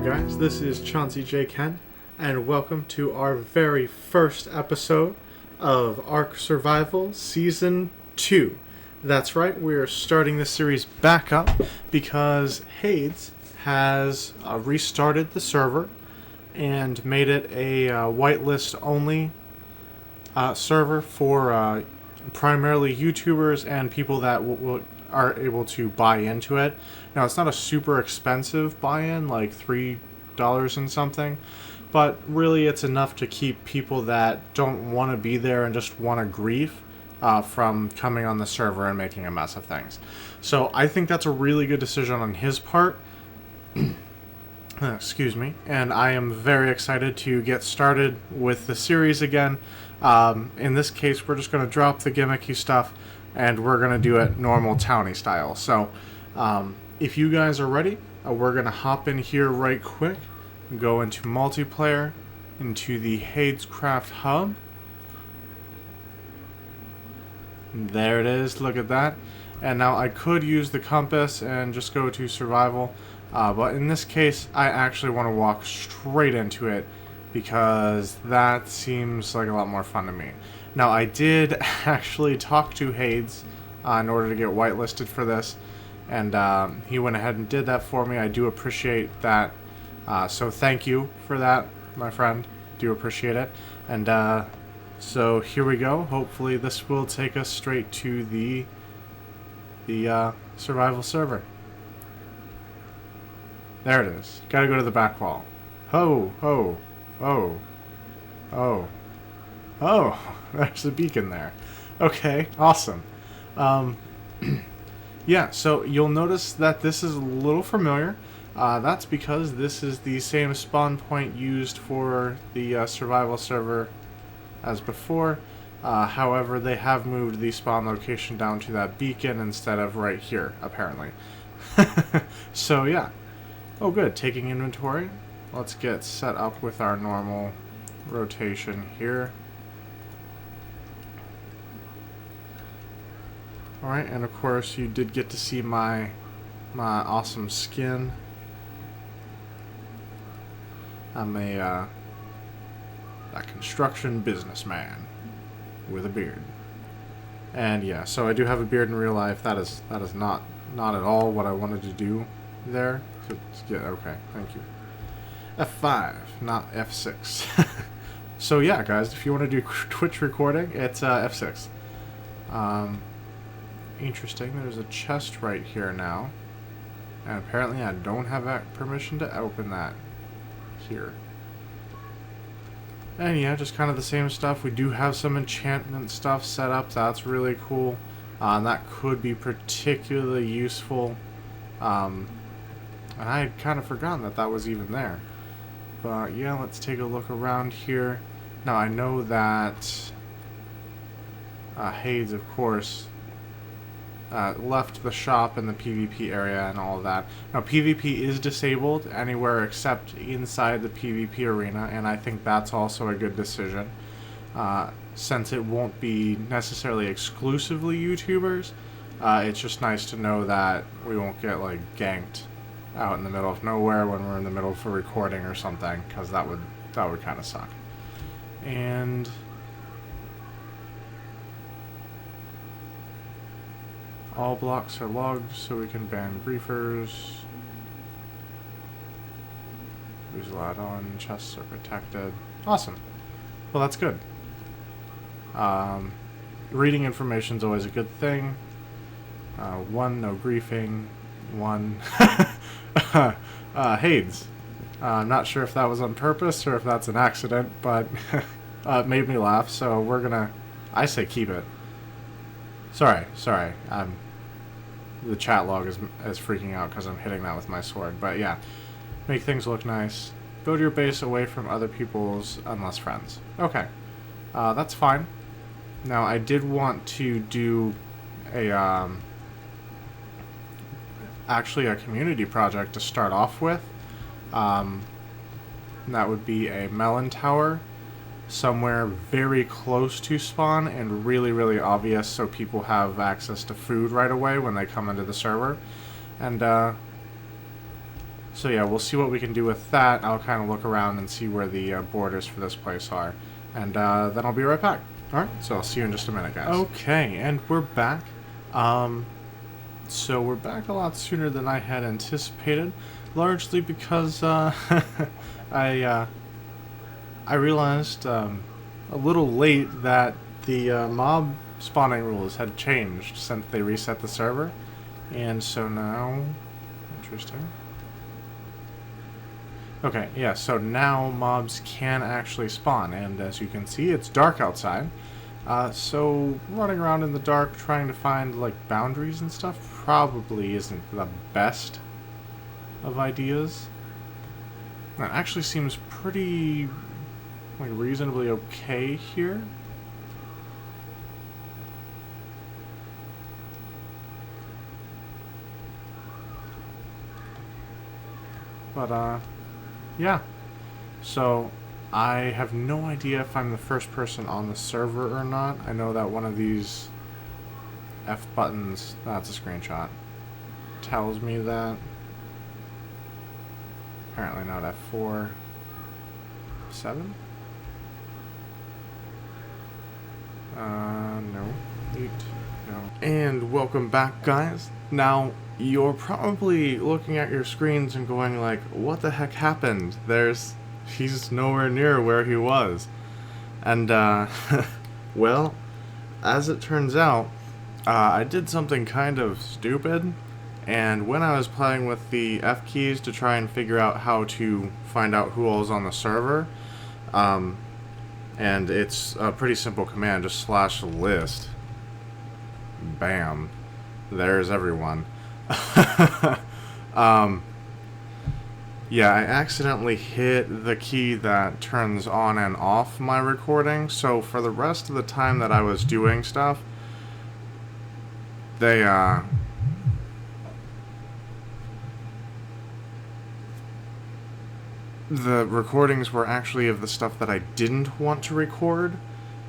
there, guys. This is Chauncey J. Kent, and welcome to our very first episode of ARK Survival Season 2. That's right, we're starting the series back up because Hades has restarted the server and made it a whitelist only server for primarily YouTubers and people that are able to buy into it. Now, it's not a super expensive buy-in, like $3 and something, but really it's enough to keep people that don't want to be there and just want to grief from coming on the server and making a mess of things. So I think that's a really good decision on his part. Excuse me. And I am very excited to get started with the series again. In this case, we're just going to drop the gimmicky stuff and we're going to do it normal towny style. So if you guys are ready, we're going to hop in here right quick, go into multiplayer, into the Hadescraft hub. There it is, look at that. And now I could use the compass and just go to survival, but in this case I actually want to walk straight into it because that seems like a lot more fun to me. Now, I did actually talk to Hades in order to get whitelisted for this, and he went ahead and did that for me. I do appreciate that, so thank you for that, my friend. Do appreciate it. And so here we go. Hopefully this will take us straight to the survival server. There it is. Gotta go to the back wall. Ho, ho, ho, oh. Oh, there's a beacon there. Okay, awesome. Yeah, so you'll notice that this is a little familiar. That's because this is the same spawn point used for the survival server as before. However, they have moved the spawn location down to that beacon instead of right here, apparently. So, yeah. Oh, good. Taking inventory. Let's get set up with our normal rotation here. Alright, and of course you did get to see my awesome skin. I'm a construction businessman with a beard. And yeah, so I do have a beard in real life. That is not at all what I wanted to do there. Yeah, okay, thank you. F5, not F6. So yeah, guys, if you want to do Twitch recording, it's F6. Interesting, there's a chest right here now. And apparently I don't have permission to open that here. And yeah, just kind of the same stuff. We do have some enchantment stuff set up. That's really cool. And that could be particularly useful. And I had kind of forgotten that that was even there. But yeah, let's take a look around here. Now I know that Hades, of course, left the shop in the PvP area and all of that. Now, PvP is disabled anywhere except inside the PvP arena, and I think that's also a good decision. Since it won't be necessarily exclusively YouTubers, it's just nice to know that we won't get, like, ganked out in the middle of nowhere when we're in the middle of a recording or something, because that would kind of suck. And all blocks are logged, so we can ban griefers. Who's allowed on? Chests are protected. Awesome. Well, that's good. Reading information is always a good thing. 1, no griefing. 1, Hades. I'm not sure if that was on purpose or if that's an accident, but it made me laugh, so we're gonna... I say keep it. Sorry. The chat log is freaking out because I'm hitting that with my sword. But yeah, make things look nice. Build your base away from other people's unless friends. Okay, that's fine. Now I did want to do a actually a community project to start off with. And that would be a melon tower somewhere very close to spawn and really, really obvious so people have access to food right away when they come into the server. And So yeah, we'll see what we can do with that. I'll kind of look around and see where the borders for this place are. And then I'll be right back. Alright, so I'll see you in just a minute, guys. Okay, and we're back. So we're back a lot sooner than I had anticipated, largely because I realized a little late that the mob spawning rules had changed since they reset the server, and so now, interesting. Okay, yeah, so now mobs can actually spawn, and as you can see, it's dark outside. So running around in the dark trying to find, like, boundaries and stuff probably isn't the best of ideas. That actually seems pretty, like, reasonably okay here. But, yeah. So, I have no idea if I'm the first person on the server or not. I know that one of these F buttons, that's a screenshot, tells me that. Apparently not F4. 7? No. 8. No. And welcome back, guys. Now, you're probably looking at your screens and going like, what the heck happened? He's nowhere near where he was. And, well, as it turns out, I did something kind of stupid, and when I was playing with the F keys to try and figure out how to find out who all is on the server, and it's a pretty simple command, just /list. Bam. There's everyone. Yeah, I accidentally hit the key that turns on and off my recording, so for the rest of the time that I was doing stuff, the recordings were actually of the stuff that I didn't want to record,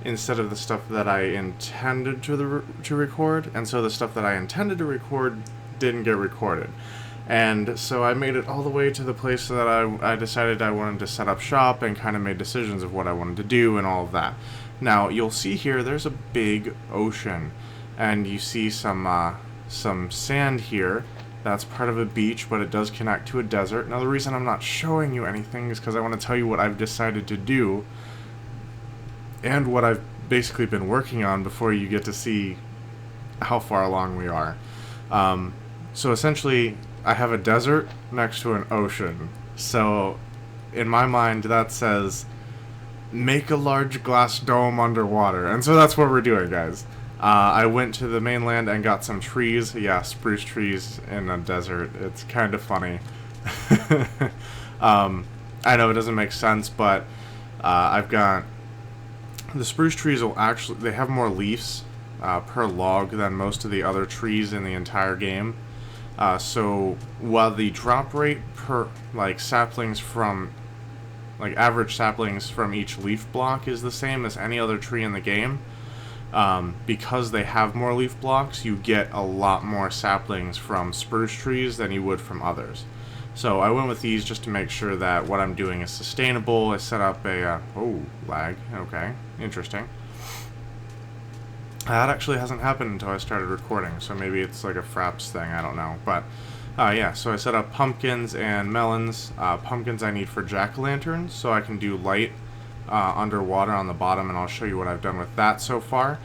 instead of the stuff that I intended to record, and so the stuff that I intended to record didn't get recorded. And so I made it all the way to the place that I decided I wanted to set up shop and kind of made decisions of what I wanted to do and all of that. Now, you'll see here, there's a big ocean, and you see some sand here. That's part of a beach, but it does connect to a desert. Now, the reason I'm not showing you anything is because I want to tell you what I've decided to do and what I've basically been working on before you get to see how far along we are. So essentially, I have a desert next to an ocean. So, in my mind, that says, make a large glass dome underwater. And so that's what we're doing, guys. I went to the mainland and got some trees. Yeah, spruce trees in a desert. It's kind of funny. I know it doesn't make sense, but I've got... The spruce trees will actually... They have more leaves per log than most of the other trees in the entire game. So while the drop rate per, like, saplings from, like, average saplings from each leaf block is the same as any other tree in the game, because they have more leaf blocks, you get a lot more saplings from spruce trees than you would from others. So I went with these just to make sure that what I'm doing is sustainable. I set up a, oh, lag, okay, interesting. That actually hasn't happened until I started recording, so maybe it's like a Fraps thing, I don't know. But, yeah, so I set up pumpkins and melons. Pumpkins I need for jack-o'-lanterns, so I can do light underwater on the bottom, and I'll show you what I've done with that so far.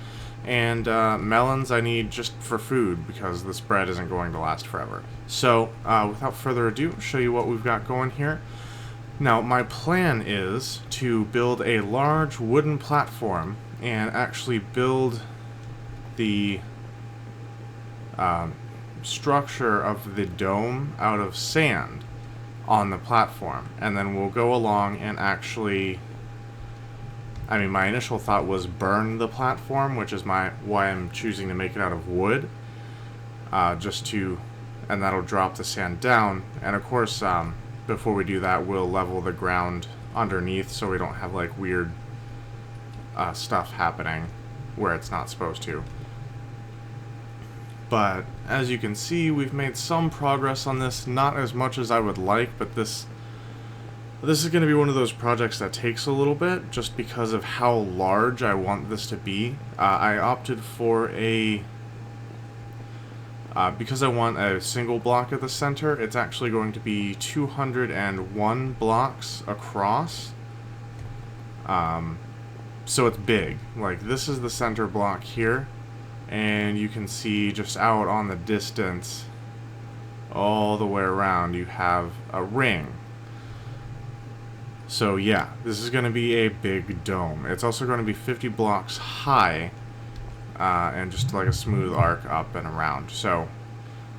And melons I need just for food, because this bread isn't going to last forever. So, without further ado, I'll show you what we've got going here. Now, my plan is to build a large wooden platform and actually build the structure of the dome out of sand on the platform, and then we'll go along and actually, I mean, my initial thought was burn the platform, which is why I'm choosing to make it out of wood, and that'll drop the sand down, and of course, before we do that, we'll level the ground underneath so we don't have, like, weird stuff happening where it's not supposed to. But as you can see, we've made some progress on this, not as much as I would like, but this is going to be one of those projects that takes a little bit, just because of how large I want this to be. I opted for because I want a single block at the center, it's actually going to be 201 blocks across. So it's big. Like, this is the center block here, and you can see just out on the distance, all the way around, you have a ring. So yeah, this is going to be a big dome. It's also going to be 50 blocks high, and just like a smooth arc up and around. So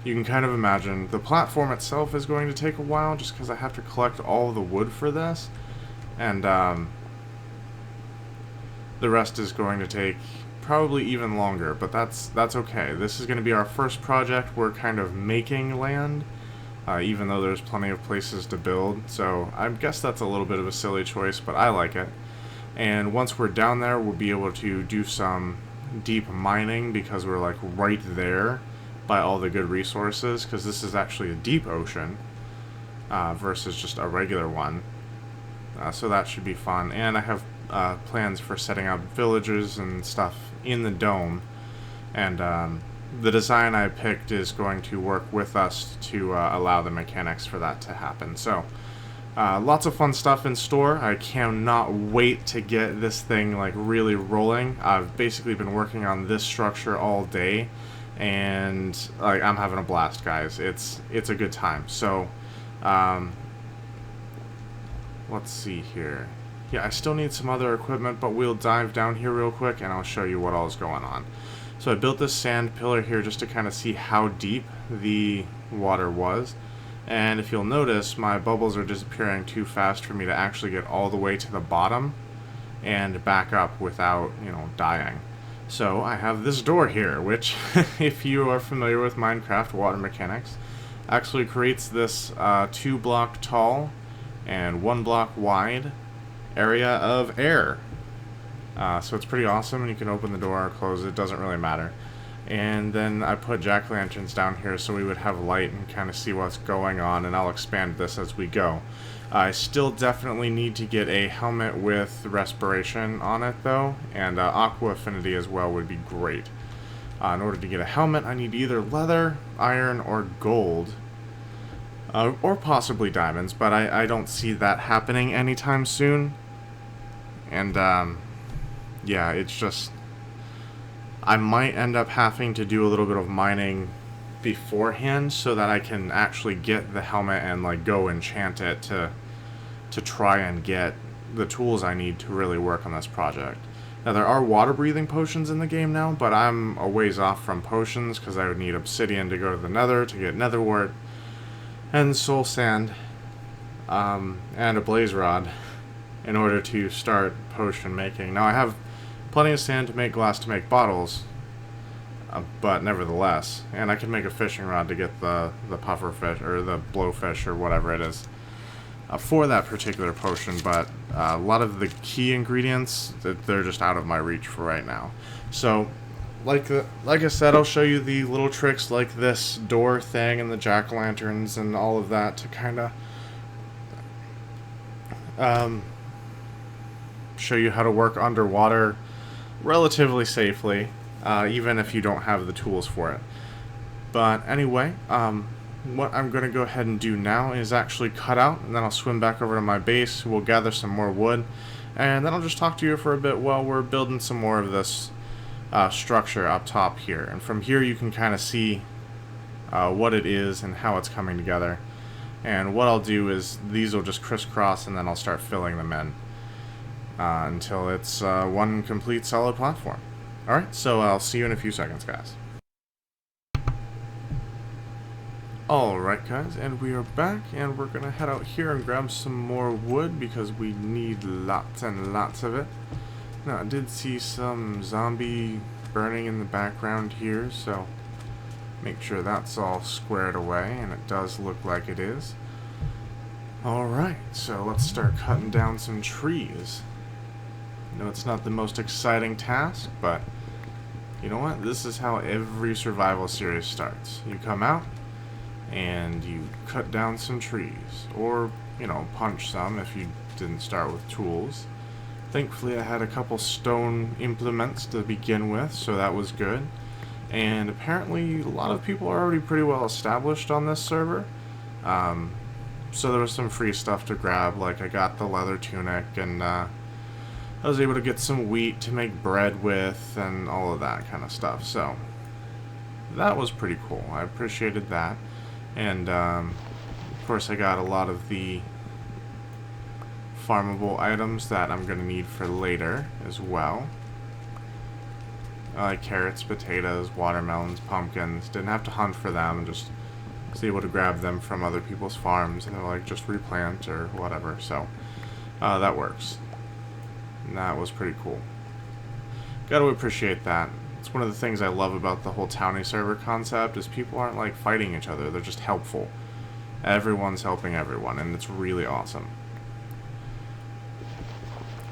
you can kind of imagine the platform itself is going to take a while, just because I have to collect all of the wood for this, and the rest is going to take probably even longer, but that's okay. This is going to be our first project. We're kind of making land, even though there's plenty of places to build, so I guess that's a little bit of a silly choice, but I like it. And once we're down there, we'll be able to do some deep mining, because we're like right there by all the good resources, because this is actually a deep ocean versus just a regular one. So that should be fun. And I have plans for setting up villages and stuff in the dome, and the design I picked is going to work with us to allow the mechanics for that to happen. So lots of fun stuff in store. I cannot wait to get this thing like really rolling. I've basically been working on this structure all day, and like, I'm having a blast, guys. It's a good time. So let's see here. Yeah, I still need some other equipment, but we'll dive down here real quick and I'll show you what all is going on. So I built this sand pillar here just to kind of see how deep the water was. And if you'll notice, my bubbles are disappearing too fast for me to actually get all the way to the bottom and back up without, dying. So I have this door here, which, if you are familiar with Minecraft water mechanics, actually creates this 2 block tall and 1 block wide area of air. So it's pretty awesome, and you can open the door or close it, doesn't really matter. And then I put jack-o'-lanterns down here so we would have light and kind of see what's going on, and I'll expand this as we go. I still definitely need to get a helmet with respiration on it though, and aqua affinity as well would be great. In order to get a helmet, I need either leather, iron, or gold. Or possibly diamonds, but I don't see that happening anytime soon. And yeah, it's just, I might end up having to do a little bit of mining beforehand so that I can actually get the helmet and like go enchant it to try and get the tools I need to really work on this project. Now, there are water breathing potions in the game now, but I'm a ways off from potions because I would need obsidian to go to the nether to get nether wart and soul sand and a blaze rod in order to start potion making. Now, I have plenty of sand to make glass to make bottles, but nevertheless, and I can make a fishing rod to get the puffer fish or the blowfish or whatever it is for that particular potion, but a lot of the key ingredients, they're just out of my reach for right now. So like I said, I'll show you the little tricks like this door thing and the jack-o'-lanterns and all of that to kind of show you how to work underwater relatively safely, even if you don't have the tools for it. But anyway, what I'm going to go ahead and do now is actually cut out, and then I'll swim back over to my base. We'll gather some more wood, and then I'll just talk to you for a bit while we're building some more of this structure up top here. And from here you can kind of see what it is and how it's coming together. And what I'll do is these will just crisscross, and then I'll start filling them in until it's one complete solid platform. Alright, so I'll see you in a few seconds, guys. Alright, guys, and we are back, and we're gonna head out here and grab some more wood because we need lots and lots of it. Now, I did see some zombie burning in the background here, so make sure that's all squared away, and it does look like it is. Alright, so let's start cutting down some trees. I know it's not the most exciting task, but You know what? This is how every survival series starts. You come out, and you cut down some trees. Or, you know, punch some if you didn't start with tools. Thankfully, I had a couple stone implements to begin with, so that was good. And apparently, a lot of people are already pretty well established on this server. Um, so there was some free stuff to grab, like I got the leather tunic, and I was able to get some wheat to make bread with, and all of that kind of stuff. So that was pretty cool. I appreciated that. And of course, I got a lot of the farmable items that I'm going to need for later as well. Like carrots, potatoes, watermelons, pumpkins. Didn't have to hunt for them, just was able to grab them from other people's farms, and they're like, just replant or whatever. So that works. And that was pretty cool. Got to appreciate that. It's one of the things I love about the whole townie server concept is people aren't like fighting each other. They're just helpful. Everyone's helping everyone, and it's really awesome.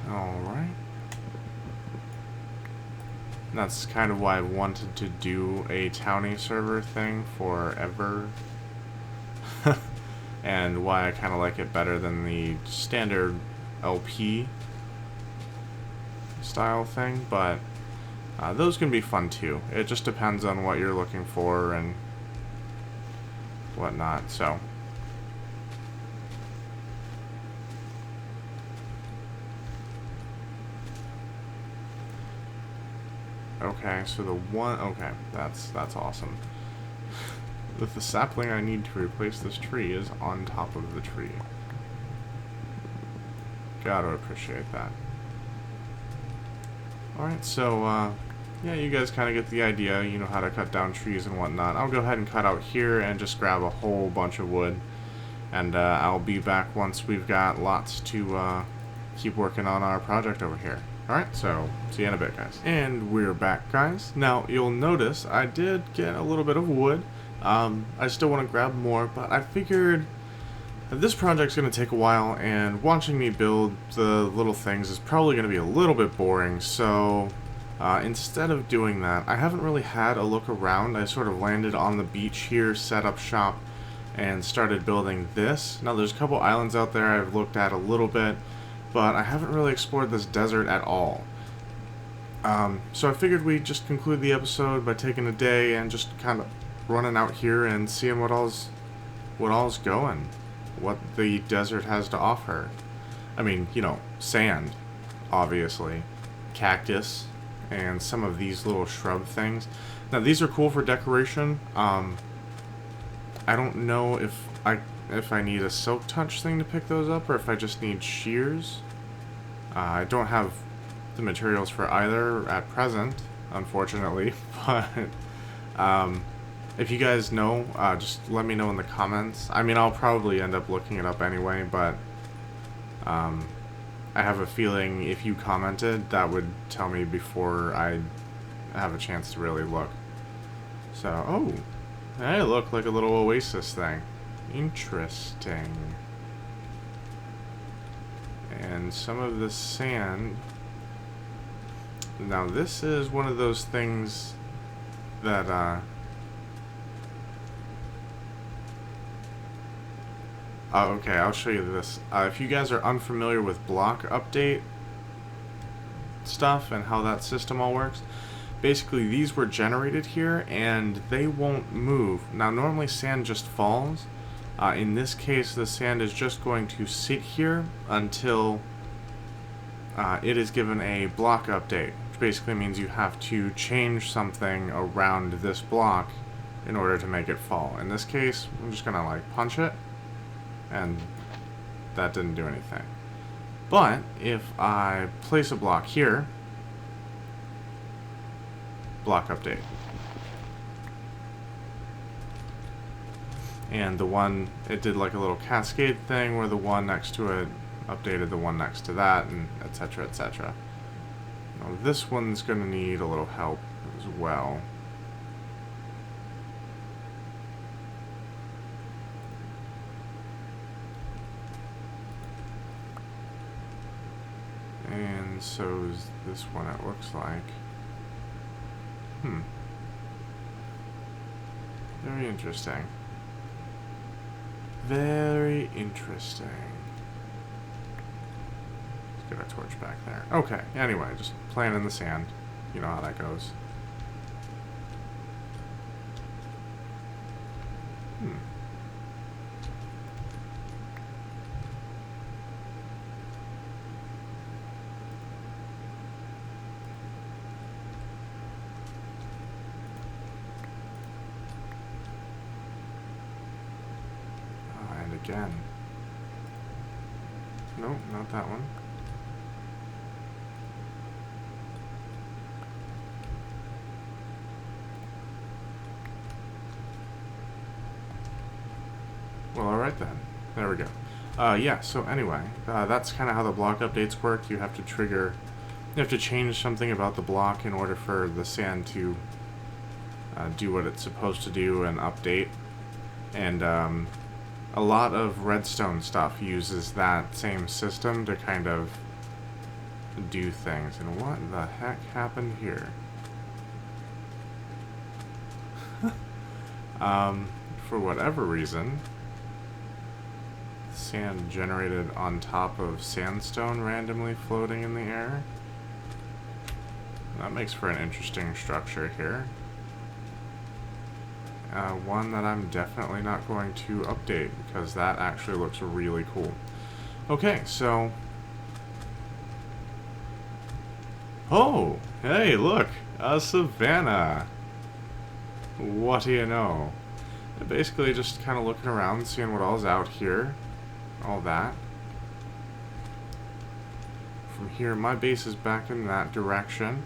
Alright. That's kind of why I wanted to do a townie server thing forever. And why I kind of like it better than the standard LP style thing, but those can be fun too. It just depends on what you're looking for and whatnot, so. Okay, so the one, okay, that's awesome. The sapling I need to replace this tree is on top of the tree. Gotta appreciate that. Alright, so, yeah, you guys kind of get the idea. You know how to cut down trees and whatnot. I'll go ahead and cut out here and just grab a whole bunch of wood. And I'll be back once we've got lots to keep working on our project over here. Alright, so see you in a bit, guys. And we're back, guys. Now, you'll notice I did get a little bit of wood. I still want to grab more, but I figured this project's going to take a while, and watching me build the little things is probably going to be a little bit boring, so instead of doing that, I haven't really had a look around. I sort of landed on the beach here, set up shop, and started building this. Now, there's a couple islands out there I've looked at a little bit, but I haven't really explored this desert at all. So I figured we'd just conclude the episode by taking a day and just kind of running out here and seeing what all's going, what the desert has to offer. I mean, you know, sand, obviously, cactus, and some of these little shrub things. Now, these are cool for decoration. I don't know if I need a silk touch thing to pick those up, or if I just need shears. I don't have the materials for either at present, unfortunately, but if you guys know, just let me know in the comments. I mean, I'll probably end up looking it up anyway, but I have a feeling if you commented, that would tell me before I have a chance to really look. So, oh, hey, look, like a little oasis thing. Interesting. And some of the sand. Now, this is one of those things that, okay, I'll show you this. If you guys are unfamiliar with block update stuff and how that system all works, basically these were generated here and they won't move. Now, normally sand just falls. In this case, the sand is just going to sit here until it is given a block update, which basically means you have to change something around this block in order to make it fall. In this case, I'm just gonna like punch it, and that didn't do anything. But if I place a block here, block update. And the one, it did like a little cascade thing where the one next to it updated the one next to that, and etc, etc. Now this one's going to need a little help as well. And so is this one, it looks like. Very interesting. Very interesting. Let's get our torch back there. Okay, anyway, just playing in the sand. You know how that goes. Again. Nope, not that one. Well, alright then. There we go. Yeah, so anyway, that's kind of how the block updates work. You have to change something about the block in order for the sand to do what it's supposed to do and update. And, a lot of redstone stuff uses that same system to kind of do things. And what the heck happened here? For whatever reason, sand generated on top of sandstone randomly floating in the air. That makes for an interesting structure here. One that I'm definitely not going to update because that actually looks really cool. Okay, so... Oh! Hey, look! A savanna! What do you know? Basically just kind of looking around, seeing what all's out here. All that. From here, my base is back in that direction.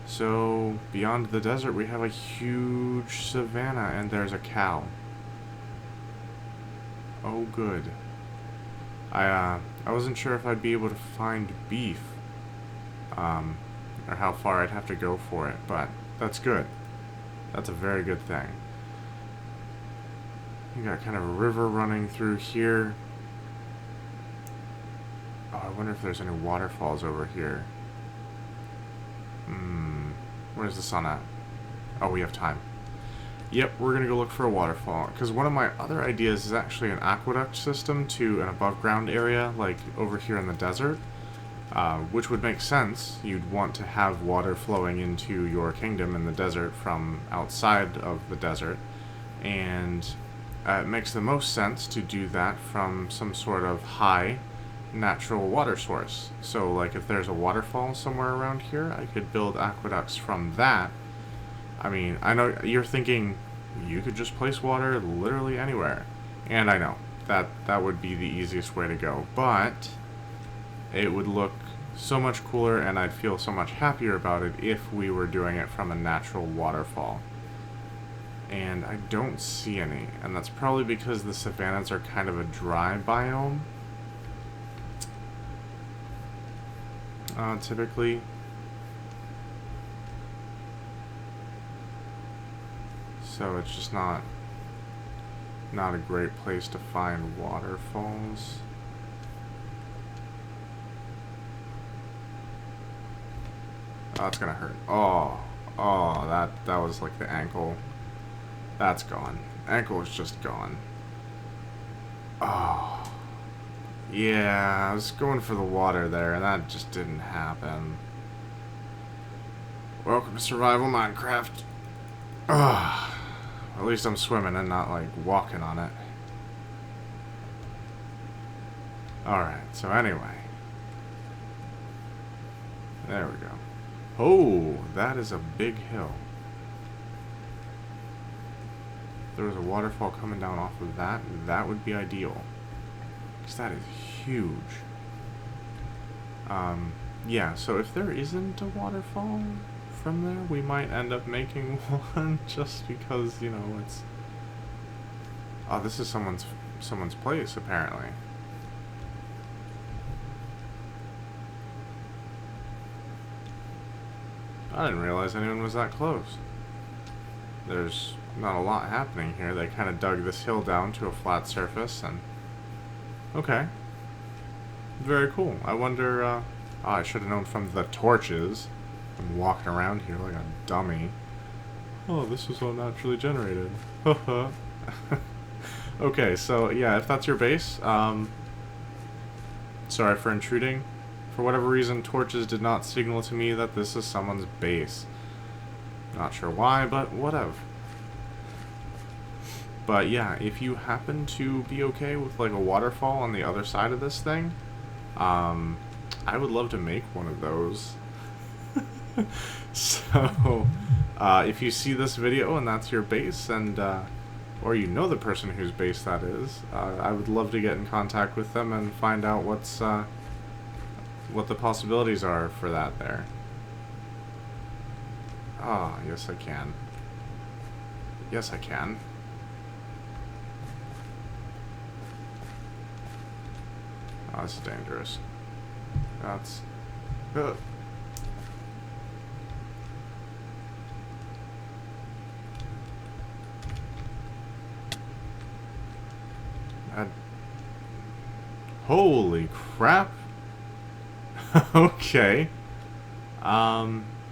So, beyond the desert, we have a huge savanna, and there's a cow. Oh, good. I wasn't sure if I'd be able to find beef, or how far I'd have to go for it, but that's good. That's a very good thing. You got kind of a river running through here. Oh, I wonder if there's any waterfalls over here. Where's the sun at? Oh, we have time. Yep, we're gonna go look for a waterfall. Because one of my other ideas is actually an aqueduct system to an above ground area, like over here in the desert. Which would make sense. You'd want to have water flowing into your kingdom in the desert from outside of the desert. And it makes the most sense to do that from some sort of high natural water source. So like if there's a waterfall somewhere around here, I could build aqueducts from that. I mean, I know you're thinking you could just place water literally anywhere. And I know that would be the easiest way to go, but it would look so much cooler and I'd feel so much happier about it if we were doing it from a natural waterfall. And I don't see any, and that's probably because the savannas are kind of a dry biome. Typically. So it's just not a great place to find waterfalls. Oh, that's gonna hurt. Oh, that was like the ankle. That's gone. Ankle is just gone. Oh. Yeah, I was going for the water there, and that just didn't happen. Welcome to Survival Minecraft. Ugh. At least I'm swimming and not, like, walking on it. Alright, so anyway. There we go. Oh, that is a big hill. If there was a waterfall coming down off of that, that would be ideal. Because that is huge. Yeah, so if there isn't a waterfall from there, we might end up making one just because, you know, it's... Oh, this is someone's place, apparently. I didn't realize anyone was that close. There's not a lot happening here. They kind of dug this hill down to a flat surface, and... Okay. Very cool. I wonder, I should have known from the torches. I'm walking around here like a dummy. Oh, this was all naturally generated. Haha. Okay, so yeah, if that's your base, sorry for intruding. For whatever reason, torches did not signal to me that this is someone's base. Not sure why, but whatever. But yeah, if you happen to be okay with like a waterfall on the other side of this thing, I would love to make one of those. So, if you see this video and that's your base, and or you know the person whose base that is, I would love to get in contact with them and find out what the possibilities are for that there. Ah, yes I can. Yes I can. Oh, this is dangerous. That's... Holy crap. Okay.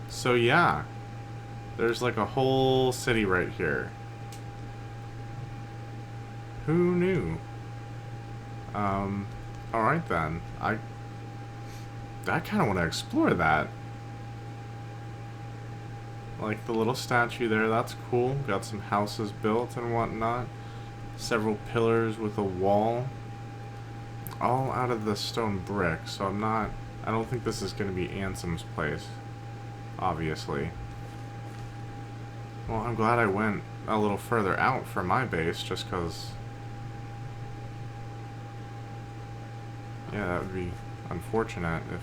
So yeah. There's like a whole city right here. Who knew? Alright then. I kind of want to explore that. Like the little statue there, that's cool. Got some houses built and whatnot. Several pillars with a wall. All out of the stone brick, so I don't think this is going to be Ansem's place. Obviously. Well, I'm glad I went a little further out from my base, just because... Yeah, that would be unfortunate if...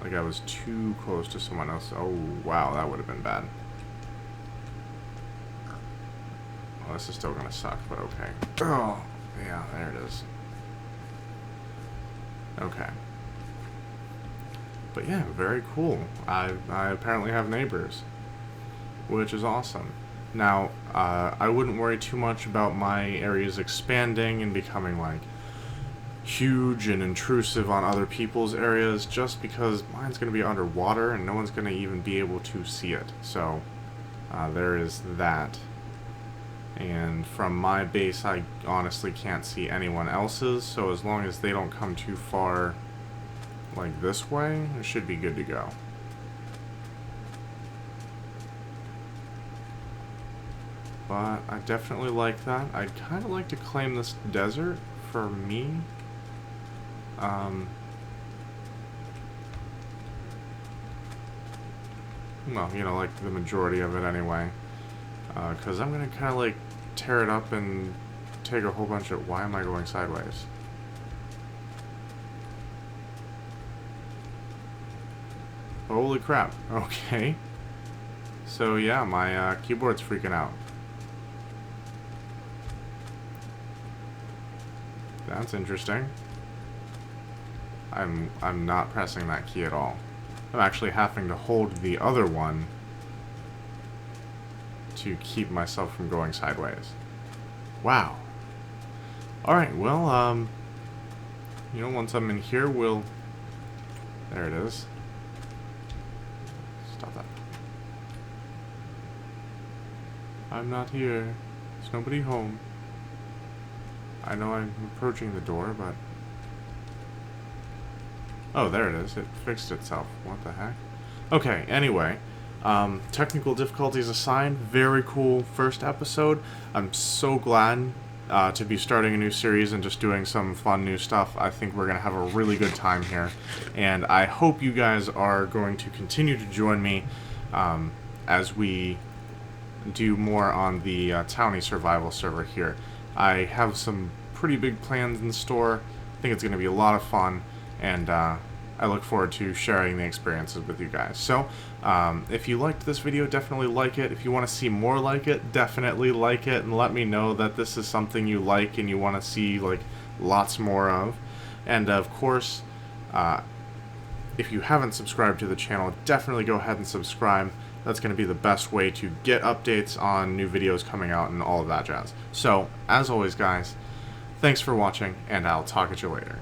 like I was too close to someone else. Oh, wow, that would have been bad. Well, this is still going to suck, but okay. Oh, yeah, there it is. Okay. But yeah, very cool. I apparently have neighbors, which is awesome. Now, I wouldn't worry too much about my areas expanding and becoming, like, huge and intrusive on other people's areas, just because mine's going to be underwater and no one's going to even be able to see it. So, there is that. And from my base, I honestly can't see anyone else's, so as long as they don't come too far, like this way, it should be good to go. But I definitely like that. I'd kind of like to claim this desert for me. Well, you know, like the majority of it anyway. Because I'm going to kind of like tear it up and take a whole bunch of... Why am I going sideways? Holy crap. Okay. So yeah, my keyboard's freaking out. That's interesting. I'm not pressing that key at all. I'm actually having to hold the other one to keep myself from going sideways. Wow. Alright, well, you know, once I'm in here, we'll... There it is. Stop that. I'm not here. There's nobody home. I know I'm approaching the door, but... Oh, there it is. It fixed itself. What the heck? Okay, anyway. Technical difficulties aside, very cool first episode. I'm so glad to be starting a new series and just doing some fun new stuff. I think we're going to have a really good time here. And I hope you guys are going to continue to join me as we do more on the Townie Survival server here. I have some pretty big plans in store. I think it's going to be a lot of fun, and I look forward to sharing the experiences with you guys. So, if you liked this video, definitely like it. If you want to see more like it, definitely like it, and let me know that this is something you like and you want to see, like, lots more of. And, of course, if you haven't subscribed to the channel, definitely go ahead and subscribe. That's going to be the best way to get updates on new videos coming out and all of that jazz. So, as always, guys, thanks for watching, and I'll talk at you later.